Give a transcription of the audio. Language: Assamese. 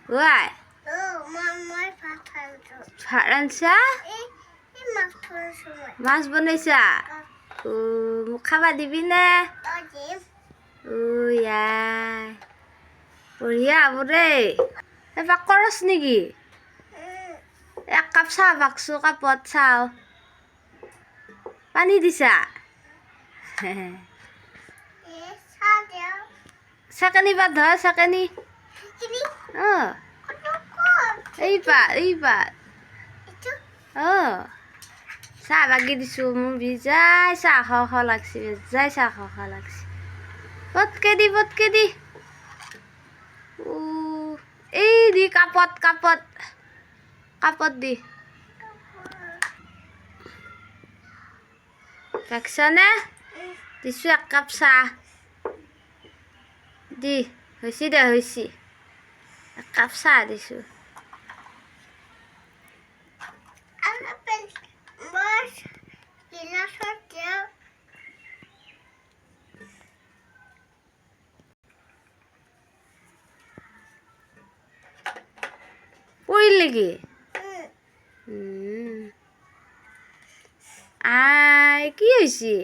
ওয়াই মই ভাত খাইছো ভাত ৰান্ধছা এই মাছ ধৰাৰ সময় মাছ বনাইছা মোক খাবা দিবি নে দিম ইয়াই বঢ়িয়া হ'ব দেই এপাক কৰছ নেকি এক কাপ চাহ বাকছো কাপত চাও পানী দিছা চাহ দিওঁ চেকেনি পাত ধৰ চেকেনি অঁ এইপাত চাহ বাকি দিছোঁ মোৰ বিজাই চাহ খাওঁ খাওঁ লাগছি বিজাই চাহ খাওঁ খাওঁ লাগছি পতকে দি এই দি কাপত দি দেখছানে দিছোঁ এক কাপ চাহ দি হৈছে এক কাপ চাহ দিছোঁ পৰিল নেকি আই কি হৈছে